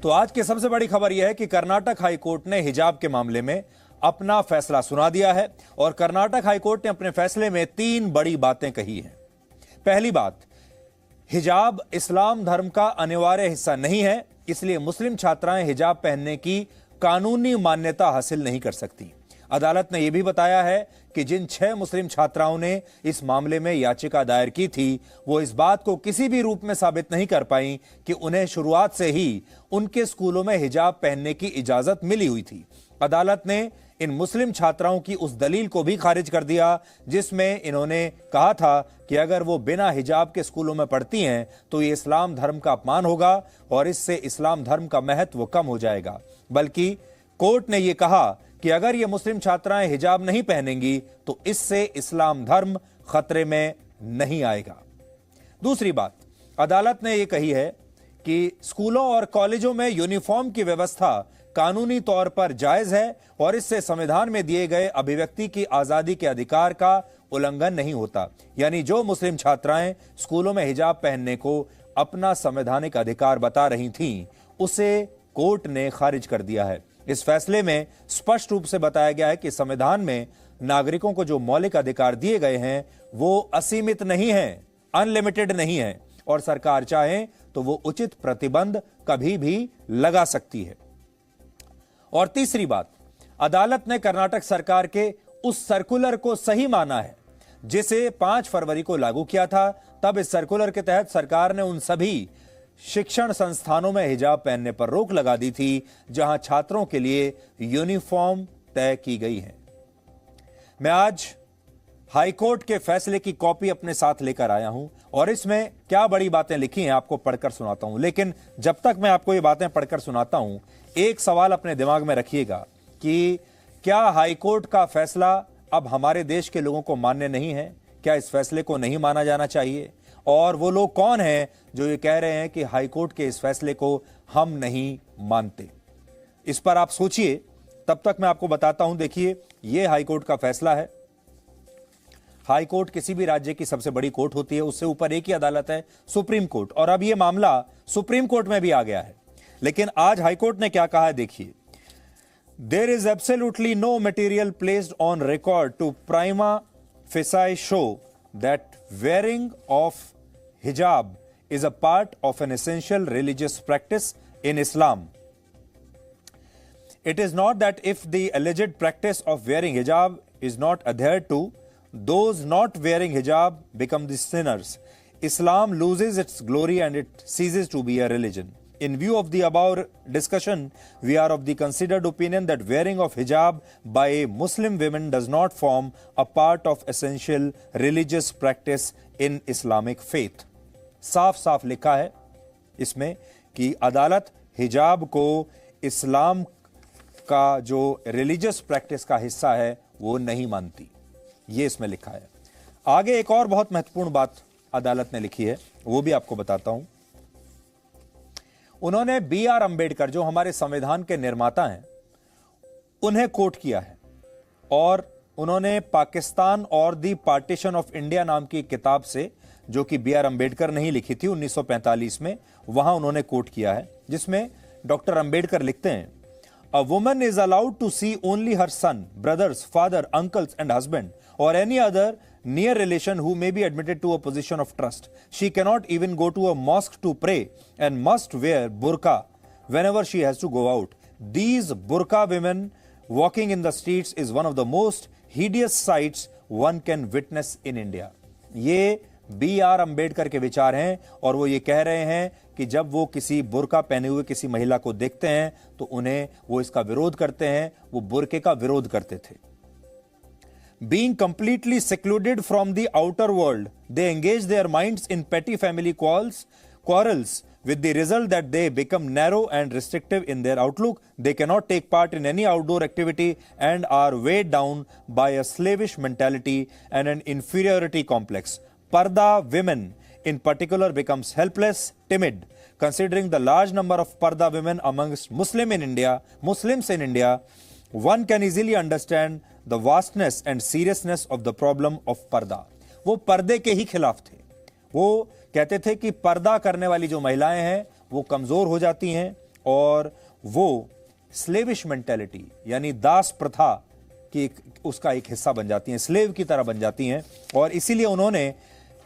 तो आज की सबसे बड़ी खबर यह है कि कर्नाटक हाई कोर्ट ने हिजाब के मामले में अपना फैसला सुना दिया है और कर्नाटक हाई कोर्ट ने अपने फैसले में 3 बड़ी बातें कही हैं। पहली बात, हिजाब इस्लाम धर्म का अनिवार्य हिस्सा नहीं है, इसलिए मुस्लिम छात्राएं हिजाब पहनने की कानूनी मान्यता हासिल नहीं कर सकती। अदालत ने यह भी बताया है कि जिन 6 मुस्लिम छात्राओं ने इस मामले में याचिका दायर की थी, वो इस बात को किसी भी रूप में साबित नहीं कर पाई कि उन्हें शुरुआत से ही उनके स्कूलों में हिजाब पहनने की इजाजत मिली हुई थी। अदालत ने इन मुस्लिम छात्राओं की उस दलील को भी खारिज कर दिया जिसमें इन्होंने कहा था कि अगर वो बिना हिजाब के स्कूलों में पढ़ती हैं तो ये इस्लाम धर्म का अपमान होगा और इससे इस्लाम धर्म का महत्व कम हो जाएगा। बल्कि कोर्ट ने यह कहा कि अगर ये मुस्लिम छात्राएं हिजाब नहीं पहनेंगी तो इससे इस्लाम धर्म खतरे में नहीं आएगा। दूसरी बात, अदालत ने यह कही है कि स्कूलों और कॉलेजों में यूनिफॉर्म की व्यवस्था कानूनी तौर पर जायज है और इससे संविधान में दिए गए अभिव्यक्ति की आजादी के अधिकार का उल्लंघन नहीं होता। यानी जो मुस्लिम छात्राएं स्कूलों में हिजाब पहनने को अपना संवैधानिक अधिकार बता रही थीं, उसे कोर्ट ने खारिज कर दिया है। इस फैसले में स्पष्ट रूप से बताया गया है कि संविधान में नागरिकों को जो मौलिक अधिकार दिए गए हैं वो असीमित नहीं है, अनलिमिटेड नहीं है और सरकार चाहे तो वो उचित प्रतिबंध कभी भी लगा सकती है। और तीसरी बात, अदालत ने कर्नाटक सरकार के उस सर्कुलर को सही माना है जिसे 5 फरवरी को लागू किया था। तब इस सर्कुलर के तहत सरकार ने उन सभी शिक्षण संस्थानों में हिजाब पहनने पर रोक लगा दी थी जहां छात्रों के लिए यूनिफॉर्म तय की गई है। मैं आज हाईकोर्ट के फैसले की कॉपी अपने साथ लेकर आया हूं और इसमें क्या बड़ी बातें लिखी हैं आपको पढ़कर सुनाता हूं। लेकिन जब तक मैं आपको ये बातें पढ़कर सुनाता हूं, एक सवाल अपने दिमाग में रखिएगा कि क्या हाईकोर्ट का फैसला अब हमारे देश के लोगों को मान्य नहीं है? क्या इस फैसले को नहीं माना जाना चाहिए? और वो लोग कौन हैं जो ये कह रहे हैं कि हाईकोर्ट के इस फैसले को हम नहीं मानते? इस पर आप सोचिए, तब तक मैं आपको बताता हूं। देखिए, ये हाईकोर्ट का फैसला है। हाईकोर्ट किसी भी राज्य की सबसे बड़ी कोर्ट होती है, उससे ऊपर एक ही अदालत है, सुप्रीम कोर्ट। और अब ये मामला सुप्रीम कोर्ट में भी आ गया है। लेकिन आज हाईकोर्ट ने क्या कहा है, देखिए। There is absolutely no material placed on record to prima facie show that wearing of hijab is a part of an essential religious practice in Islam. It is not that if the alleged practice of wearing hijab is not adhered to, those not wearing hijab become the sinners. Islam loses its glory and it ceases to be a religion. In view of the above discussion, we are of the considered opinion that wearing of hijab by Muslim women does not form a part of essential religious practice in Islamic faith. साफ साफ लिखा है इसमें कि अदालत हिजाब को इस्लाम का जो रिलीजियस प्रैक्टिस का हिस्सा है वो नहीं मानती। ये इसमें लिखा है। आगे एक और बहुत महत्वपूर्ण बात अदालत ने लिखी है, वो भी आपको बताता हूं। उन्होंने B.R. अंबेडकर, जो हमारे संविधान के निर्माता हैं, उन्हें कोट किया है और उन्होंने पाकिस्तान और दी पार्टीशन ऑफ इंडिया नाम की किताब से, जो कि B.R. अंबेडकर ने ही लिखी थी 1945 में, वहां उन्होंने कोट किया है, जिसमें डॉक्टर अंबेडकर लिखते हैं, a woman is allowed to see only her son, brothers, father, uncles and husband और any other near relation who may be admitted to a position of trust. She cannot even go to a mosque to pray and must wear burqa whenever she has to go out. These burqa women walking in the streets is one of the most hideous sights one can witness in India. ये B.R. Ambedkar के विचार हैं और वो ये कह रहे हैं कि जब वो किसी बुर्का पहने हुए किसी महिला को देखते हैं तो उन्हें वो इसका विरोध करते हैं, वो बुर्के का विरोध करते थे। Being completely secluded from the outer world, they engage their minds in petty family quarrels with the result that they become narrow and restrictive in their outlook. They cannot take part in any outdoor activity and are weighed down by a slavish mentality and an inferiority complex. Parda women in particular becomes helpless, timid. Considering the large number of Parda women amongst Muslims in India, one can easily understand the vastness and seriousness of the problem of पर्दा। वो पर्दे के ही खिलाफ थे। वो कहते थे कि पर्दा करने वाली जो महिलाएं हैं वो कमजोर हो जाती हैं और वो स्लेविश मेंटेलिटी यानी दास प्रथा की उसका एक हिस्सा बन जाती हैं, स्लेव की तरह बन जाती हैं। और इसीलिए उन्होंने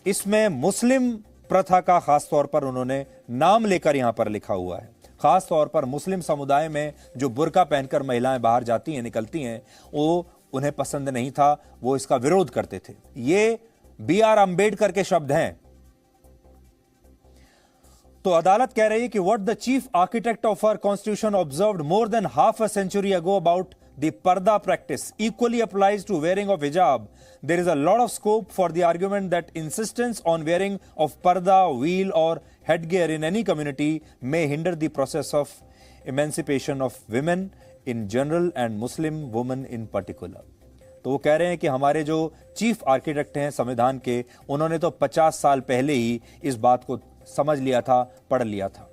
इसमें मुस्लिम प्रथा का खास तौर पर उन्होंने नाम लेकर यहां पर लिखा हुआ है। खास तौर पर मुस्लिम समुदाय में जो बुर्का पहनकर महिलाएं बाहर जाती हैं, निकलती हैं, वो उन्हें पसंद नहीं था, वो इसका विरोध करते थे। ये B.R. अम्बेडकर के शब्द हैं। तो अदालत कह रही है कि what the chief architect of our constitution observed more than half a century ago about the purdah practice equally applies to wearing of hijab. There is a lot of scope for the argument that insistence on wearing of parda, veil or headgear in any community may hinder the process of emancipation of women in general and Muslim women in particular. तो वो कह रहे हैं कि हमारे जो chief architect हैं संविधान के, उन्होंने तो 50 साल पहले ही इस बात को समझ लिया था, पढ़ लिया था।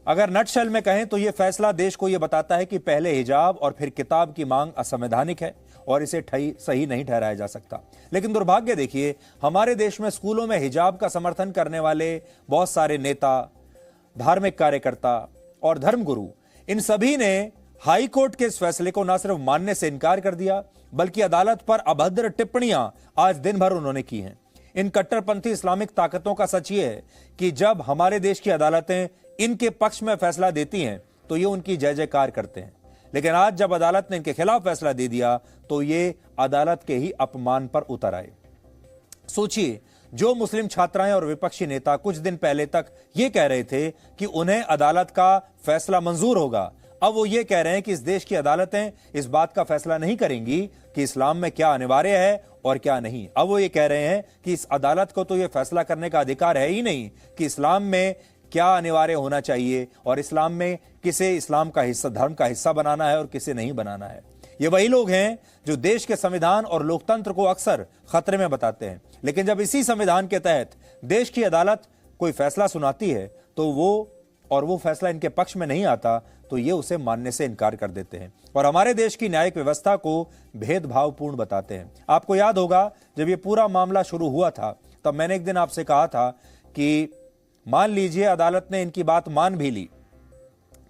अगर नटशेल में कहें तो यह फैसला देश को यह बताता है कि पहले हिजाब और फिर किताब की मांग असंवैधानिक है और इसे सही नहीं ठहराया जा सकता। लेकिन दुर्भाग्य देखिए, हमारे देश में स्कूलों में हिजाब का समर्थन करने वाले बहुत सारे नेता, धार्मिक कार्यकर्ता और धर्मगुरु, इन सभी ने हाई कोर्ट के इस फैसले को न सिर्फ मानने से इनकार कर दिया, बल्कि अदालत पर अभद्र टिप्पणियां आज दिन भर उन्होंने की हैं। इन कट्टरपंथी इस्लामिक ताकतों का सच ये है कि जब हमारे देश की अदालतें इनके पक्ष में फैसला देती हैं तो ये उनकी जय जयकार करते हैं, लेकिन आज जब अदालत ने इनके खिलाफ फैसला दे दिया तो ये अदालत के ही अपमान पर उतर आए। सोचिए, जो मुस्लिम छात्राएं और विपक्षी नेता कुछ दिन पहले तक ये कह रहे थे कि उन्हें अदालत का फैसला मंजूर होगा, अब वो ये कह रहे हैं कि इस देश की अदालतें इस बात का फैसला नहीं करेंगी कि इस्लाम में क्या अनिवार्य है और क्या नहीं। अब वो ये कह रहे हैं कि इस अदालत को तो ये फैसला करने का अधिकार है ही नहीं कि इस्लाम में क्या अनिवार्य होना चाहिए और इस्लाम में किसे इस्लाम का हिस्सा, धर्म का हिस्सा बनाना है और किसे नहीं बनाना है। ये वही लोग हैं जो देश के संविधान और लोकतंत्र को अक्सर खतरे में बताते हैं, लेकिन जब इसी संविधान के तहत देश की अदालत कोई फैसला सुनाती है तो वो फैसला इनके पक्ष में नहीं आता तो ये उसे मानने से इनकार कर देते हैं और हमारे देश की न्यायिक व्यवस्था को भेदभावपूर्ण बताते हैं। आपको याद होगा, जब ये पूरा मामला शुरू हुआ था तब मैंने एक दिन आपसे कहा था कि मान लीजिए अदालत ने इनकी बात मान भी ली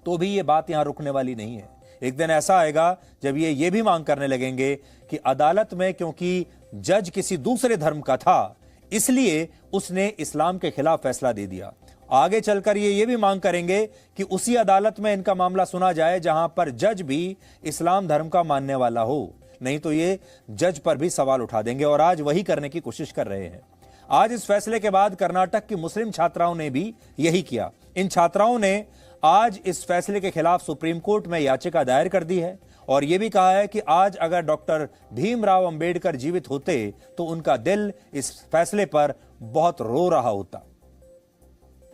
तो भी ये बात यहां रुकने वाली नहीं है। एक दिन ऐसा आएगा जब ये भी मांग करने लगेंगे कि अदालत में क्योंकि जज किसी दूसरे धर्म का था इसलिए उसने इस्लाम के खिलाफ फैसला दे दिया। आगे चलकर ये भी मांग करेंगे कि उसी अदालत में इनका मामला सुना जाए जहां पर जज भी इस्लाम धर्म का मानने वाला हो, नहीं तो ये जज पर भी सवाल उठा देंगे और आज वही करने की कोशिश कर रहे हैं। आज इस फैसले के बाद कर्नाटक की मुस्लिम छात्राओं ने भी यही किया। इन छात्राओं ने आज इस फैसले के खिलाफ सुप्रीम कोर्ट में याचिका दायर कर दी है और यह भी कहा है कि आज अगर डॉक्टर भीमराव अंबेडकर जीवित होते तो उनका दिल इस फैसले पर बहुत रो रहा होता।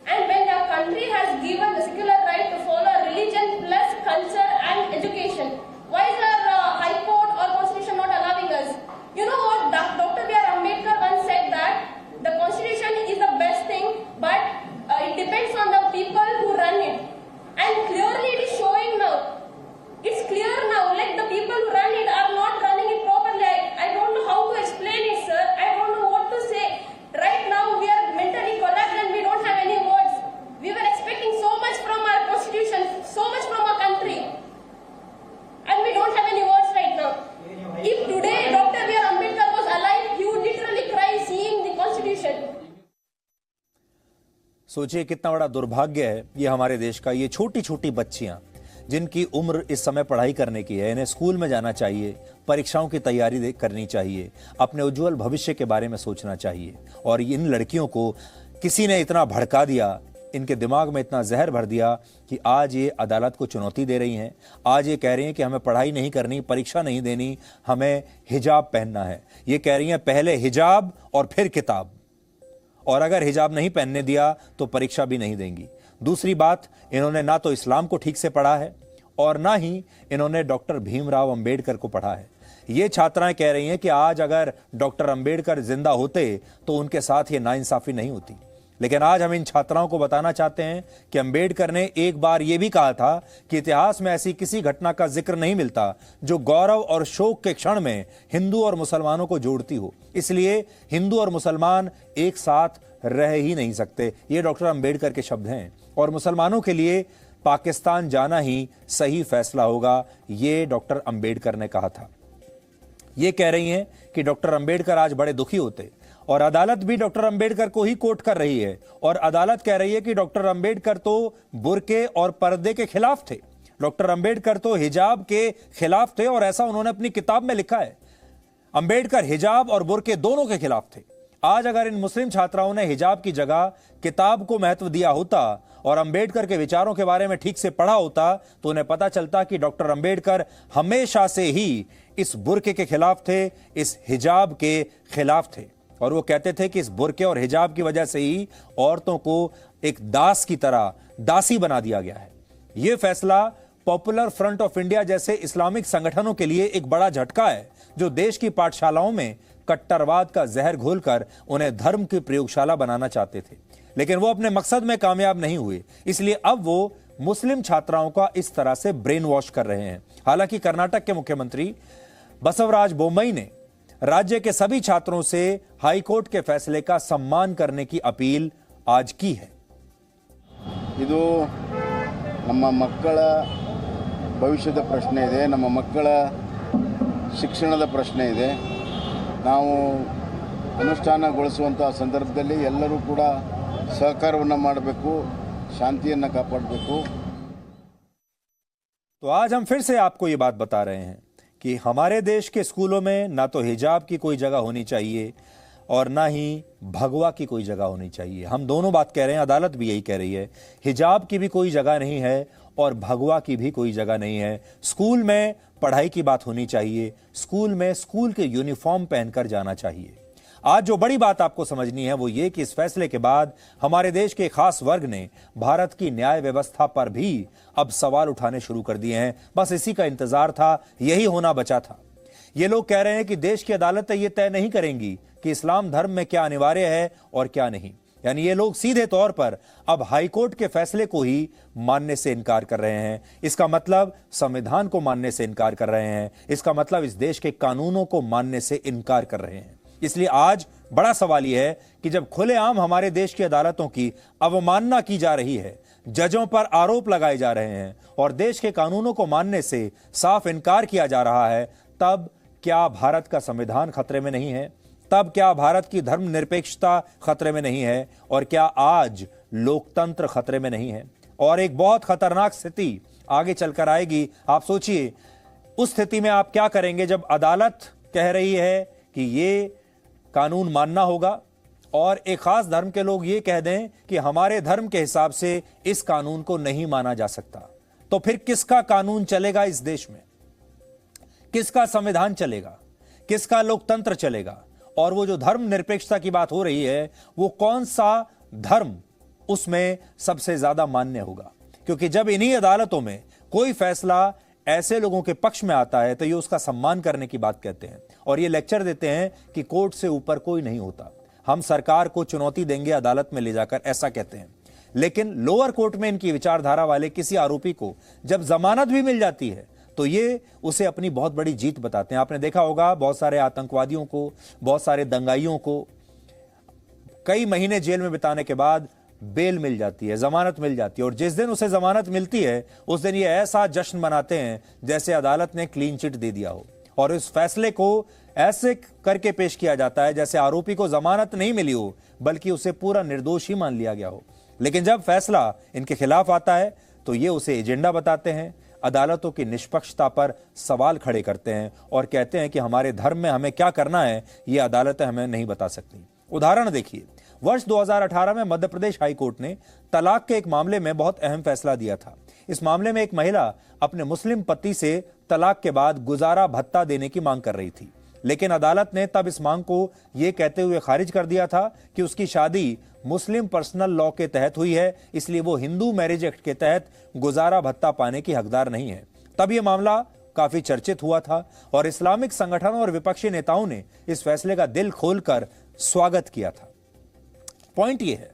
And when our country has given the secular right to follow religion plus culture and education, why is our High Court or Constitution not allowing us? You know what? Dr. B.R. Ambedkar once said that the Constitution is the best thing, but it depends on the people who run it. And clearly it is showing now. It's clear now, like the people who run it are not running it properly. I don't know how to explain it, sir. I don't know what to say. Right now we are mentally collapsed and we don't have any words. We were expecting so much from our constitution, so much from our country, and we don't have any words right now. If today Dr. B.R. Ambedkar was alive, he would literally cry seeing the constitution. सोचिए कितना बड़ा दुर्भाग्य है ये हमारे देश का। ये छोटी छोटी बच्चियां जिनकी उम्र इस समय पढ़ाई करने की है, इन्हें स्कूल में जाना चाहिए, परीक्षाओं की तैयारी करनी चाहिए, अपने उज्जवल भविष्य के बारे में सोचना चाहिए, और इन लड़कियों को किसी ने इतना भड़का दिया, इनके दिमाग में इतना जहर भर दिया कि आज ये अदालत को चुनौती दे रही हैं। आज ये कह रही हैं कि हमें पढ़ाई नहीं करनी, परीक्षा नहीं देनी, हमें हिजाब पहनना है। ये कह रही हैं पहले हिजाब और फिर किताब, और अगर हिजाब नहीं पहनने दिया तो परीक्षा भी नहीं देंगी। दूसरी बात, इन्होंने ना तो इस्लाम को ठीक से पढ़ा है और ना ही इन्होंने डॉक्टर भीमराव अंबेडकर को पढ़ा है। ये छात्राएं कह रही हैं कि आज अगर डॉक्टर अंबेडकर जिंदा होते तो उनके साथ ये नाइंसाफी नहीं होती। लेकिन आज हम इन छात्राओं को बताना चाहते हैं कि अंबेडकर ने एक बार यह भी कहा था कि इतिहास में ऐसी किसी घटना का जिक्र नहीं मिलता जो गौरव और शोक के क्षण में हिंदू और मुसलमानों को जोड़ती हो। इसलिए हिंदू और मुसलमान एक साथ रह ही नहीं सकते। ये डॉक्टर अंबेडकर के शब्द हैं। और मुसलमानों के लिए पाकिस्तान जाना ही सही फैसला होगा, ये डॉक्टर अंबेडकर ने कहा था। ये कह रही हैं कि डॉक्टर अंबेडकर आज बड़े दुखी होते, और अदालत भी डॉक्टर अंबेडकर को ही कोट कर रही है, और अदालत कह रही है कि डॉक्टर अंबेडकर तो बुर्के और पर्दे के खिलाफ थे, डॉक्टर अंबेडकर तो हिजाब के खिलाफ थे, और ऐसा उन्होंने अपनी किताब में लिखा है। अंबेडकर हिजाब और बुर्के दोनों के खिलाफ थे। आज अगर इन मुस्लिम छात्राओं ने हिजाब की जगह किताब को महत्व दिया होता और अंबेडकर के विचारों के बारे में ठीक से पढ़ा होता, तो उन्हें पता चलता कि डॉक्टर अंबेडकर हमेशा से ही इस बुर्के के खिलाफ थे, इस हिजाब के खिलाफ थे, और वो कहते थे कि इस बुर्के और हिजाब की वजह से ही औरतों को एक दास की तरह दासी बना दिया गया है। यह फैसला पॉपुलर फ्रंट ऑफ इंडिया जैसे इस्लामिक संगठनों के लिए एक बड़ा झटका है, जो देश की पाठशालाओं में कट्टरवाद का जहर घोलकर उन्हें धर्म की प्रयोगशाला बनाना चाहते थे, लेकिन वो अपने मकसद में कामयाब नहीं हुए। इसलिए अब वो मुस्लिम छात्राओं का इस तरह से ब्रेन वॉश कर रहे हैं। हालांकि कर्नाटक के मुख्यमंत्री बसवराज बोम्मई ने राज्य के सभी छात्रों से हाईकोर्ट के फैसले का सम्मान करने की अपील आज की है। ಇದು ನಮ್ಮ ಮಕ್ಕಳ ಭವಿಷ್ಯದ ಪ್ರಶ್ನೆ ಇದೆ, ನಮ್ಮ ಮಕ್ಕಳ ಶಿಕ್ಷಣದ ಪ್ರಶ್ನೆ ಇದೆ। ನಾವು ಅನುಷ್ಠಾನಗೊಳಿಸುವಂತ ಸಂದರ್ಭದಲ್ಲಿ ಎಲ್ಲರೂ ಕೂಡ ಸಹಕಾರವನ್ನು ಮಾಡಬೇಕು, ಶಾಂತಿಯನ್ನು ಕಾಪಾಡಬೇಕು। तो आज हम फिर से आपको ये बात बता रहे हैं कि हमारे देश के स्कूलों में ना तो हिजाब की कोई जगह होनी चाहिए और ना ही भगवा की कोई जगह होनी चाहिए। हम दोनों बात कह रहे हैं, अदालत भी यही कह रही है। हिजाब की भी कोई जगह नहीं है और भगवा की भी कोई जगह नहीं है। स्कूल में पढ़ाई की बात होनी चाहिए, स्कूल में स्कूल के यूनिफॉर्म पहनकर जाना चाहिए। आज जो बड़ी बात आपको समझनी है वो ये कि इस फैसले के बाद हमारे देश के खास वर्ग ने भारत की न्याय व्यवस्था पर भी अब सवाल उठाने शुरू कर दिए हैं। बस इसी का इंतजार था, यही होना बचा था। ये लोग कह रहे हैं कि देश की अदालतें ये तय नहीं करेंगी कि इस्लाम धर्म में क्या अनिवार्य है और क्या नहीं। यानी ये लोग सीधे तौर पर अब हाईकोर्ट के फैसले को ही मानने से इनकार कर रहे हैं। इसका मतलब संविधान को मानने से इनकार कर रहे हैं, इसका मतलब इस देश के कानूनों को मानने से इनकार कर रहे हैं। इसलिए आज बड़ा सवाल यह है कि जब खुलेआम हमारे देश की अदालतों की अवमानना की जा रही है, जजों पर आरोप लगाए जा रहे हैं और देश के कानूनों को मानने से साफ इनकार किया जा रहा है, तब क्या भारत का संविधान खतरे में नहीं है? तब क्या भारत की धर्मनिरपेक्षता खतरे में नहीं है? और क्या आज लोकतंत्र खतरे में नहीं है? और एक बहुत खतरनाक स्थिति आगे चलकर आएगी। आप सोचिए, उस स्थिति में आप क्या करेंगे जब अदालत कह रही है कि ये कानून मानना होगा और एक खास धर्म के लोग ये कह दें कि हमारे धर्म के हिसाब से इस कानून को नहीं माना जा सकता। तो फिर किसका कानून चलेगा इस देश में? किसका संविधान चलेगा? किसका लोकतंत्र चलेगा? और वो जो धर्म निरपेक्षता की बात हो रही है, वो कौन सा धर्म उसमें सबसे ज्यादा मान्य होगा? क्योंकि जब इन्हीं अदालतों में कोई फैसला ऐसे लोगों के पक्ष में आता है तो ये उसका सम्मान करने की बात कहते हैं और ये लेक्चर देते हैं कि कोर्ट से ऊपर कोई नहीं होता, हम सरकार को चुनौती देंगे अदालत में ले जाकर, ऐसा कहते हैं। लेकिन लोअर कोर्ट में इनकी विचारधारा वाले किसी आरोपी को जब जमानत भी मिल जाती है तो ये उसे अपनी बहुत बड़ी जीत बताते हैं। आपने देखा होगा, बहुत सारे आतंकवादियों को, बहुत सारे दंगाइयों को कई महीने जेल में बिताने के बाद बेल मिल जाती है, जमानत मिल जाती है, और जिस दिन उसे जमानत मिलती है उस दिन ये ऐसा जश्न मनाते हैं जैसे अदालत ने क्लीन चिट दे दिया हो, और इस फैसले को ऐसे करके पेश किया जाता है जैसे आरोपी को जमानत नहीं मिली हो बल्कि उसे पूरा निर्दोष ही मान लिया गया हो। लेकिन जब फैसला इनके खिलाफ आता है तो ये उसे एजेंडा बताते हैं, अदालतों की निष्पक्षता पर सवाल खड़े करते हैं और कहते हैं कि हमारे धर्म में हमें क्या करना है ये अदालतें हमें नहीं बता सकती। उदाहरण देखिए, वर्ष 2018 में मध्य प्रदेश हाईकोर्ट ने तलाक के एक मामले में बहुत अहम फैसला दिया था। इस मामले में एक महिला अपने मुस्लिम पति से तलाक के बाद गुजारा भत्ता देने की मांग कर रही थी, लेकिन अदालत ने तब इस मांग को यह कहते हुए खारिज कर दिया था कि उसकी शादी मुस्लिम पर्सनल लॉ के तहत हुई है, इसलिए वो हिंदू मैरिज एक्ट के तहत गुजारा भत्ता पाने की हकदार नहीं है। तब यह मामला काफी चर्चित हुआ था और इस्लामिक संगठनों और विपक्षी नेताओं ने इस फैसले का दिल खोलकर स्वागत किया था। पॉइंट यह है,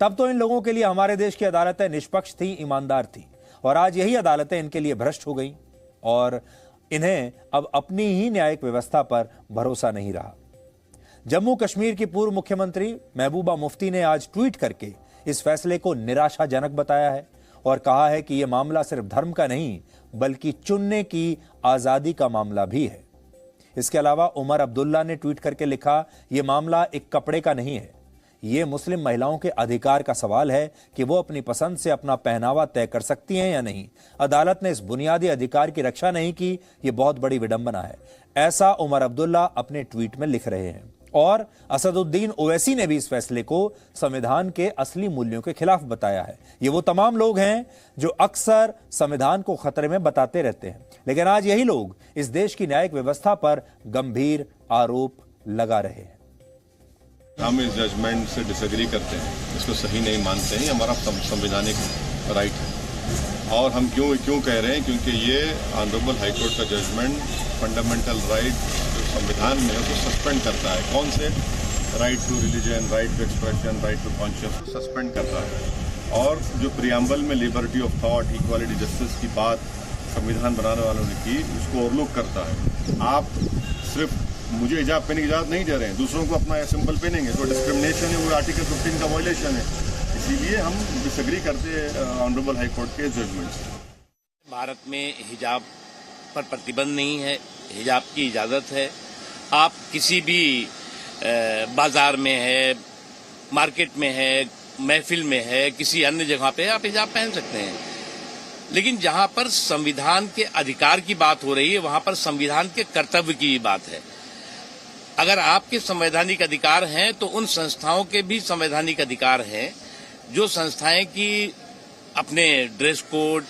तब तो इन लोगों के लिए हमारे देश की अदालतें निष्पक्ष थी, ईमानदार थी, और आज यही अदालतें इनके लिए भ्रष्ट हो गई और इन्हें अब अपनी ही न्यायिक व्यवस्था पर भरोसा नहीं रहा। जम्मू कश्मीर की पूर्व मुख्यमंत्री महबूबा मुफ्ती ने आज ट्वीट करके इस फैसले को निराशाजनक बताया है और कहा है कि यह मामला सिर्फ धर्म का नहीं बल्कि चुनने की आजादी का मामला भी है। इसके अलावा उमर अब्दुल्ला ने ट्वीट करके लिखा, यह मामला एक कपड़े का नहीं है, ये मुस्लिम महिलाओं के अधिकार का सवाल है कि वो अपनी पसंद से अपना पहनावा तय कर सकती हैं या नहीं। अदालत ने इस बुनियादी अधिकार की रक्षा नहीं की, ये बहुत बड़ी विडंबना है। ऐसा उमर अब्दुल्ला अपने ट्वीट में लिख रहे हैं। और असदुद्दीन ओवैसी ने भी इस फैसले को संविधान के असली मूल्यों के खिलाफ बताया है। ये वो तमाम लोग हैं जो अक्सर संविधान को खतरे में बताते रहते हैं, लेकिन आज यही लोग इस देश की न्यायिक व्यवस्था पर गंभीर आरोप लगा रहे हैं। हम इस जजमेंट से डिसएग्री करते हैं, इसको सही नहीं मानते हैं, हमारा संवैधानिक राइट है। और हम क्यों कह रहे हैं, क्योंकि ये ऑनरेबल हाईकोर्ट का जजमेंट फंडामेंटल राइट जो संविधान में है उसको सस्पेंड करता है। कौन से? Right to religion, right to expression, right to conscience suspend करता है। और जो प्रियम्बल में liberty of thought, equality, justice की बात संविधान बनाने वालों ने की, उसको ओवरलुक करता है। आप सिर्फ मुझे हिजाब पहनने की इजाजत नहीं दे रहे हैं, दूसरों को अपना सिंपल पहनेंगे तो डिस्क्रिमिनेशन है, वो आर्टिकल 15 का वायलेशन है। इसीलिए हम डिसएग्री करते हैं ऑनरेबल हाई कोर्ट के जजमेंट से। भारत में हिजाब पर प्रतिबंध नहीं है, हिजाब की इजाजत है। आप किसी भी बाजार में है, मार्केट में है, महफिल में है, किसी अन्य जगह पे आप हिजाब पहन सकते हैं। लेकिन जहां पर संविधान के अधिकार की बात हो रही है, वहां पर संविधान के कर्तव्य की बात है। अगर आपके संवैधानिक अधिकार हैं तो उन संस्थाओं के भी संवैधानिक अधिकार हैं जो संस्थाएं की अपने ड्रेस कोड,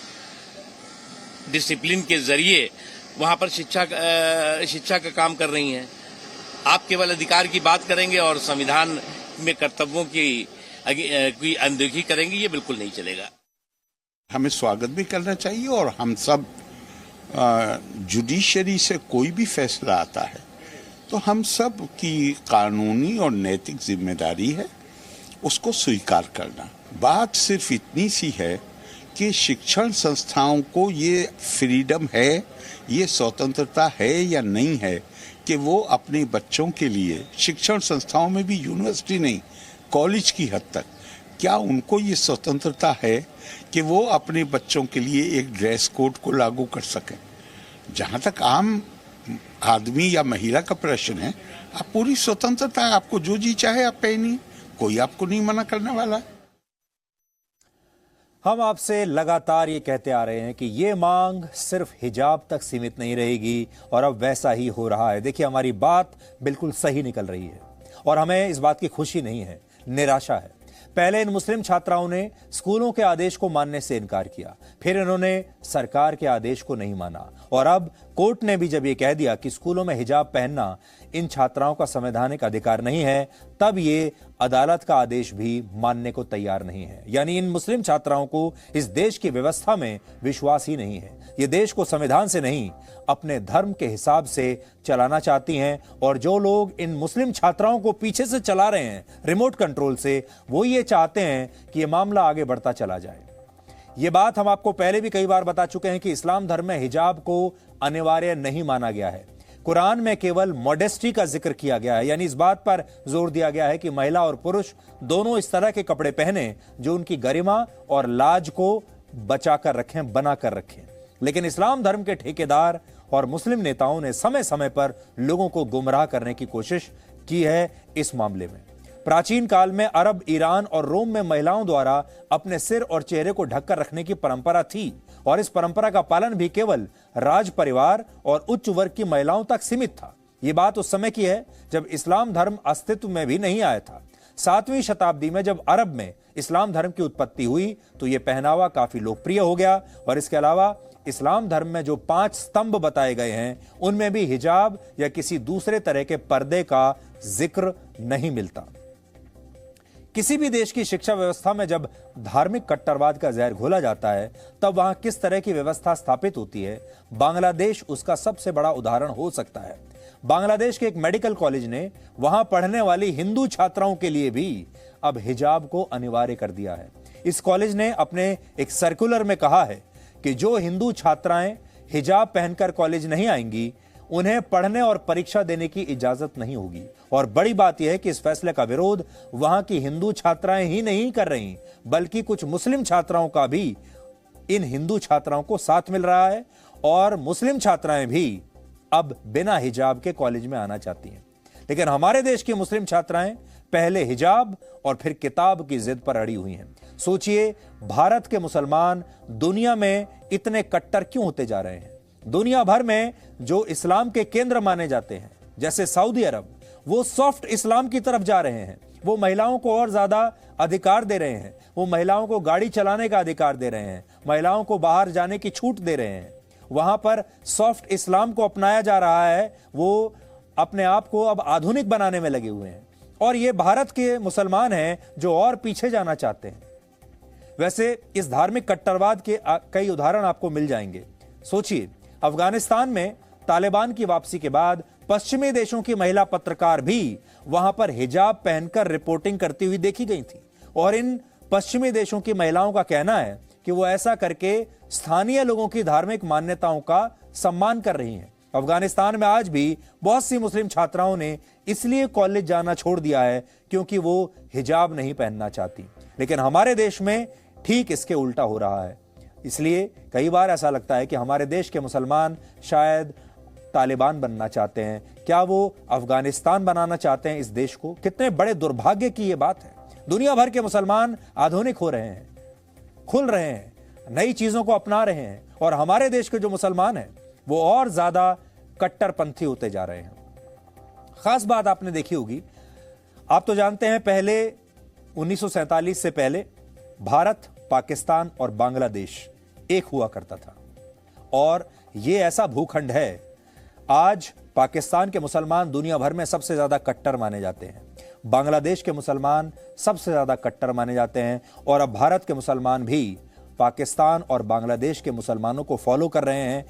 डिसिप्लिन के जरिए वहां पर शिक्षा का काम कर रही हैं। आप केवल अधिकार की बात करेंगे और संविधान में कर्तव्यों की अनदेखी करेंगे, ये बिल्कुल नहीं चलेगा। हमें स्वागत भी करना चाहिए और हम सब जुडिशरी से कोई भी फैसला आता है तो हम सब की कानूनी और नैतिक जिम्मेदारी है उसको स्वीकार करना। बात सिर्फ इतनी सी है कि शिक्षण संस्थाओं को ये फ्रीडम है, ये स्वतंत्रता है या नहीं है कि वो अपने बच्चों के लिए शिक्षण संस्थाओं में भी, यूनिवर्सिटी नहीं, कॉलेज की हद तक, क्या उनको ये स्वतंत्रता है कि वो अपने बच्चों के लिए एक ड्रेस कोड को लागू कर सकें। जहाँ तक आम आदमी या महिला का प्रश्न है, आप पूरी स्वतंत्रता है, आपको जो जी चाहे आप पहनिए, कोई आपको नहीं मना करने वाला। हम आपसे लगातार ये कहते आ रहे हैं कि ये मांग सिर्फ हिजाब तक सीमित नहीं रहेगी और अब वैसा ही हो रहा है। देखिए, हमारी बात बिल्कुल सही निकल रही है और हमें इस बात की खुशी नहीं है, निराशा है। पहले इन मुस्लिम छात्राओं ने स्कूलों के आदेश को मानने से इनकार किया, फिर इन्होंने सरकार के आदेश को नहीं माना और अब कोर्ट ने भी जब ये कह दिया कि स्कूलों में हिजाब पहनना इन छात्राओं का संवैधानिक अधिकार नहीं है, तब ये अदालत का आदेश भी मानने को तैयार नहीं है। यानी इन मुस्लिम छात्राओं को इस देश की व्यवस्था में विश्वास ही नहीं है। ये देश को संविधान से नहीं, अपने धर्म के हिसाब से चलाना चाहती हैं और जो लोग इन मुस्लिम छात्राओं को पीछे से चला रहे हैं रिमोट कंट्रोल से, वो ये चाहते हैं कि ये मामला आगे बढ़ता चला जाए। ये बात हम आपको पहले भी कई बार बता चुके हैं कि इस्लाम धर्म में हिजाब को अनिवार्य नहीं माना गया है। कुरान में केवल मॉडेस्टी का जिक्र किया गया है, यानी इस बात पर जोर दिया गया है कि महिला और पुरुष दोनों इस तरह के कपड़े पहने जो उनकी गरिमा और लाज को बचाकर रखें, बनाकर रखें। लेकिन इस्लाम धर्म के ठेकेदार और मुस्लिम नेताओं ने समय समय पर लोगों को गुमराह करने की कोशिश की है इस मामले में। प्राचीन काल में अरब, ईरान और रोम में महिलाओं द्वारा अपने सिर और चेहरे को ढककर रखने की परंपरा थी और इस परंपरा का पालन भी केवल राज परिवार और उच्च वर्ग की महिलाओं तक सीमित था। यह बात उस समय की है जब इस्लाम धर्म अस्तित्व में भी नहीं आया था। 7वीं शताब्दी में जब अरब में इस्लाम धर्म की उत्पत्ति हुई तो यह पहनावा काफी लोकप्रिय हो गया और इसके अलावा इस्लाम धर्म में जो 5 स्तंभ बताए गए हैं उनमें भी हिजाब या किसी दूसरे तरह के पर्दे का जिक्र नहीं मिलता। किसी भी देश की शिक्षा व्यवस्था में जब धार्मिक कट्टरवाद का जहर घोला जाता है तब वहां किस तरह की व्यवस्था स्थापित होती है, बांग्लादेश उसका सबसे बड़ा उदाहरण हो सकता है। बांग्लादेश के एक मेडिकल कॉलेज ने वहां पढ़ने वाली हिंदू छात्राओं के लिए भी अब हिजाब को अनिवार्य कर दिया है। इस कॉलेज ने अपने एक सर्कुलर में कहा है कि जो हिंदू छात्राएं हिजाब पहनकर कॉलेज नहीं आएंगी उन्हें पढ़ने और परीक्षा देने की इजाजत नहीं होगी। और बड़ी बात यह है कि इस फैसले का विरोध वहां की हिंदू छात्राएं ही नहीं कर रही बल्कि कुछ मुस्लिम छात्राओं का भी इन हिंदू छात्राओं को साथ मिल रहा है और मुस्लिम छात्राएं भी अब बिना हिजाब के कॉलेज में आना चाहती हैं। लेकिन हमारे देश की मुस्लिम छात्राएं पहले हिजाब और फिर किताब की जिद पर अड़ी हुई हैं। सोचिए, भारत के मुसलमान दुनिया में इतने कट्टर क्यों होते जा रहे हैं? दुनिया भर में जो इस्लाम के केंद्र माने जाते हैं, जैसे सऊदी अरब, वो सॉफ्ट इस्लाम की तरफ जा रहे हैं। वो महिलाओं को और ज्यादा अधिकार दे रहे हैं। वो महिलाओं को गाड़ी चलाने का अधिकार दे रहे हैं, महिलाओं को बाहर जाने की छूट दे रहे हैं। वहां पर सॉफ्ट इस्लाम को अपनाया जा रहा है। वो अपने आप को अब आधुनिक बनाने में लगे हुए हैं। और ये भारत के मुसलमान हैं जो और पीछे जाना चाहते हैं। वैसे इस धार्मिक कट्टरवाद के कई उदाहरण आपको मिल जाएंगे। सोचिए, अफगानिस्तान में तालिबान की वापसी के बाद पश्चिमी देशों की महिला पत्रकार भी वहां पर हिजाब पहनकर रिपोर्टिंग करती हुई देखी गई थी। और इन पश्चिमी देशों की महिलाओं का कहना है कि वो ऐसा करके स्थानीय लोगों की धार्मिक मान्यताओं का सम्मान कर रही हैं। अफगानिस्तान में आज भी बहुत सी मुस्लिम छात्राओं ने इसलिए कॉलेज जाना छोड़ दिया है क्योंकि वो हिजाब नहीं पहनना चाहती। लेकिन हमारे देश में ठीक इसके उल्टा हो रहा है। इसलिए कई बार ऐसा लगता है कि हमारे देश के मुसलमान शायद तालिबान बनना चाहते हैं। क्या वो अफगानिस्तान बनाना चाहते हैं इस देश को? कितने बड़े दुर्भाग्य की ये बात है। दुनिया भर के मुसलमान आधुनिक हो रहे हैं, खुल रहे हैं, नई चीजों को अपना रहे हैं, और हमारे देश के जो मुसलमान हैं वो और ज्यादा कट्टरपंथी होते जा रहे हैं। खास बात आपने देखी होगी, आप तो जानते हैं पहले 1947 से पहले भारत, पाकिस्तान और बांग्लादेश एक हुआ करता था। और ये ऐसा भूखंड है, आज पाकिस्तान के मुसलमान दुनिया भर में सबसे ज्यादा कट्टर माने जाते हैं, बांग्लादेश के मुसलमान सबसे ज्यादा कट्टर माने जाते हैं, और अब भारत के मुसलमान भी पाकिस्तान और बांग्लादेश के मुसलमानों को फॉलो कर रहे हैं।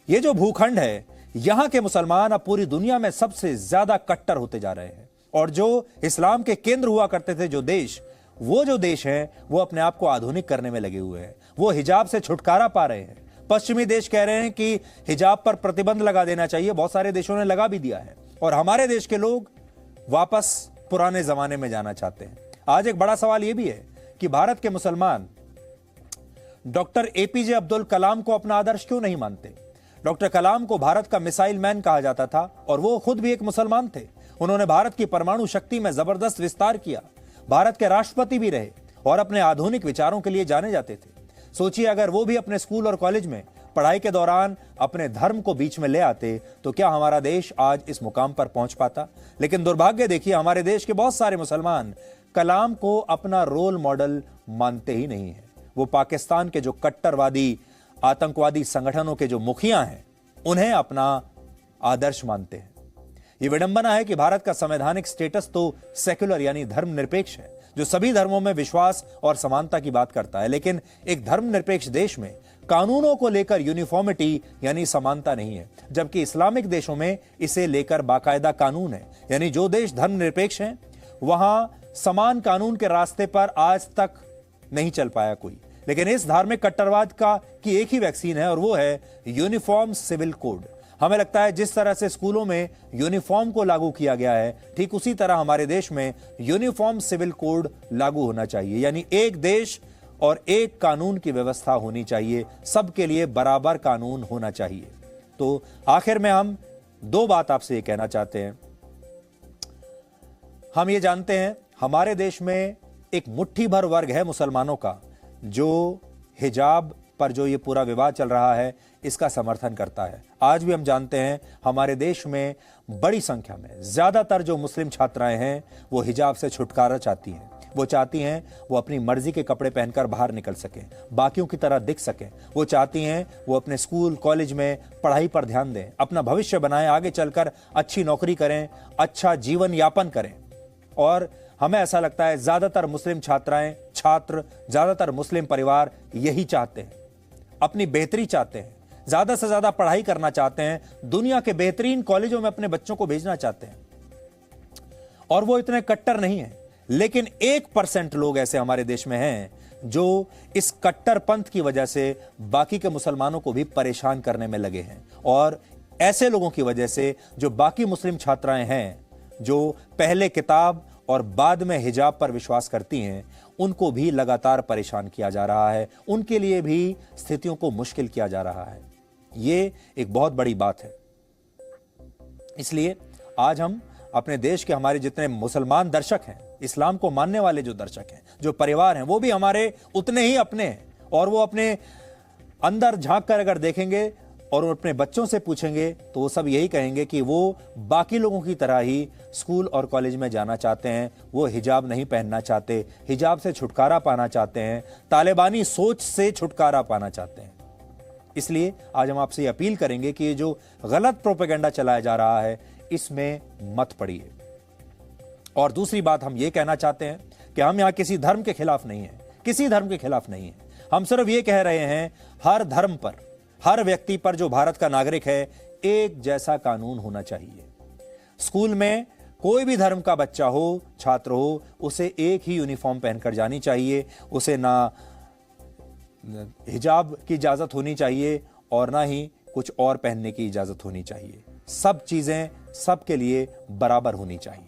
ये जो भूखंड है, यहां के मुसलमान अब पूरी दुनिया में सबसे ज्यादा कट्टर होते जा रहे हैं। और जो इस्लाम के केंद्र हुआ करते थे जो देश, वो जो देश हैं वो अपने आप को आधुनिक करने में लगे हुए हैं। वो हिजाब से छुटकारा पा रहे हैं। पश्चिमी देश कह रहे हैं कि हिजाब पर प्रतिबंध लगा देना चाहिए, बहुत सारे देशों ने लगा भी दिया है। और हमारे देश के लोग वापस पुराने जमाने में जाना चाहते हैं। आज एक बड़ा सवाल यह भी है कि भारत के मुसलमान डॉक्टर एपीजे अब्दुल कलाम को अपना आदर्श क्यों नहीं मानते? डॉक्टर कलाम को भारत का मिसाइल मैन कहा जाता था और वो खुद भी एक मुसलमान थे। उन्होंने भारत की परमाणु शक्ति में जबरदस्त विस्तार किया, भारत के राष्ट्रपति भी रहे और अपने आधुनिक विचारों के लिए जाने जाते थे। सोचिए, अगर वो भी अपने स्कूल और कॉलेज में पढ़ाई के दौरान अपने धर्म को बीच में ले आते तो क्या हमारा देश आज इस मुकाम पर पहुंच पाता? लेकिन दुर्भाग्य देखिए, हमारे देश के बहुत सारे मुसलमान कलाम को अपना रोल मॉडल मानते ही नहीं है। वो पाकिस्तान के जो कट्टरवादी आतंकवादी संगठनों के जो मुखिया हैं उन्हें अपना आदर्श मानते हैं। ये विडंबना है कि भारत का संवैधानिक स्टेटस तो सेक्युलर यानी धर्मनिरपेक्ष है, जो सभी धर्मों में विश्वास और समानता की बात करता है। लेकिन एक धर्मनिरपेक्ष देश में कानूनों को लेकर यूनिफॉर्मिटी यानी समानता नहीं है, जबकि इस्लामिक देशों में इसे लेकर बाकायदा कानून है। यानी जो देश धर्मनिरपेक्ष हैं वहां समान कानून के रास्ते पर आज तक नहीं चल पाया कोई। लेकिन इस धार्मिक कट्टरवाद की एक ही वैक्सीन है और वो है यूनिफॉर्म सिविल कोड। हमें लगता है जिस तरह से स्कूलों में यूनिफॉर्म को लागू किया गया है, ठीक उसी तरह हमारे देश में यूनिफॉर्म सिविल कोड लागू होना चाहिए। यानी एक देश और एक कानून की व्यवस्था होनी चाहिए, सबके लिए बराबर कानून होना चाहिए। तो आखिर में हम दो बात आपसे ये कहना चाहते हैं। हम ये जानते हैं हमारे देश में एक मुट्ठी भर वर्ग है मुसलमानों का जो हिजाब पर जो ये पूरा विवाद चल रहा है इसका समर्थन करता है। आज भी हम जानते हैं हमारे देश में बड़ी संख्या में ज्यादातर जो मुस्लिम छात्राएं हैं वो हिजाब से छुटकारा चाहती हैं। वो चाहती हैं वो अपनी मर्जी के कपड़े पहनकर बाहर निकल सकें, बाकियों की तरह दिख सकें। वो चाहती हैं वो अपने स्कूल कॉलेज में पढ़ाई पर ध्यान दें, अपना भविष्य बनाएं, आगे चलकर अच्छी नौकरी करें, अच्छा जीवन यापन करें। और हमें ऐसा लगता है ज्यादातर मुस्लिम छात्र, ज्यादातर मुस्लिम परिवार यही चाहते हैं, अपनी बेहतरी चाहते हैं, ज्यादा से ज्यादा पढ़ाई करना चाहते हैं, दुनिया के बेहतरीन कॉलेजों में अपने बच्चों को भेजना चाहते हैं। और वो इतने कट्टर नहीं है। लेकिन 1% लोग ऐसे हमारे देश में हैं जो इस कट्टरपंथ की वजह से बाकी के मुसलमानों को भी परेशान करने में लगे हैं। और ऐसे लोगों की वजह से जो बाकी मुस्लिम छात्राएं हैं जो पहले किताब और बाद में हिजाब पर विश्वास करती हैं, उनको भी लगातार परेशान किया जा रहा है, उनके लिए भी स्थितियों को मुश्किल किया जा रहा है। ये एक बहुत बड़ी बात है। इसलिए आज हम अपने देश के हमारे जितने मुसलमान दर्शक हैं, इस्लाम को मानने वाले जो दर्शक हैं, जो परिवार हैं, वो भी हमारे उतने ही अपने हैं। और वो अपने अंदर झांक कर अगर देखेंगे और अपने बच्चों से पूछेंगे तो वो सब यही कहेंगे कि वो बाकी लोगों की तरह ही स्कूल और कॉलेज में जाना चाहते हैं। वो हिजाब नहीं पहनना चाहते, हिजाब से छुटकारा पाना चाहते हैं, तालिबानी सोच से छुटकारा पाना चाहते हैं। इसलिए आज हम आपसे अपील करेंगे कि ये जो गलत प्रोपेगेंडा चलाया जा रहा है, इसमें मत पड़िए। और दूसरी बात हम ये कहना चाहते हैं कि हम यहां किसी धर्म के खिलाफ नहीं है, किसी धर्म के खिलाफ नहीं है। हम सिर्फ ये कह रहे हैं, हर धर्म पर, हर व्यक्ति पर जो भारत का नागरिक है, एक जैसा कानून होना चाहिए। स्कूल में कोई भी धर्म का बच्चा हो, छात्र हो, उसे एक ही यूनिफॉर्म पहनकर जानी चाहिए। उसे ना हिजाब की इजाजत होनी चाहिए और ना ही कुछ और पहनने की इजाजत होनी चाहिए। सब चीजें सबके लिए बराबर होनी चाहिए।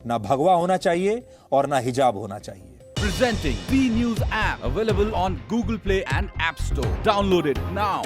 ना भगवा होना चाहिए और ना हिजाब होना चाहिए। Presenting B News app, available on Google Play and App Store. Download it now.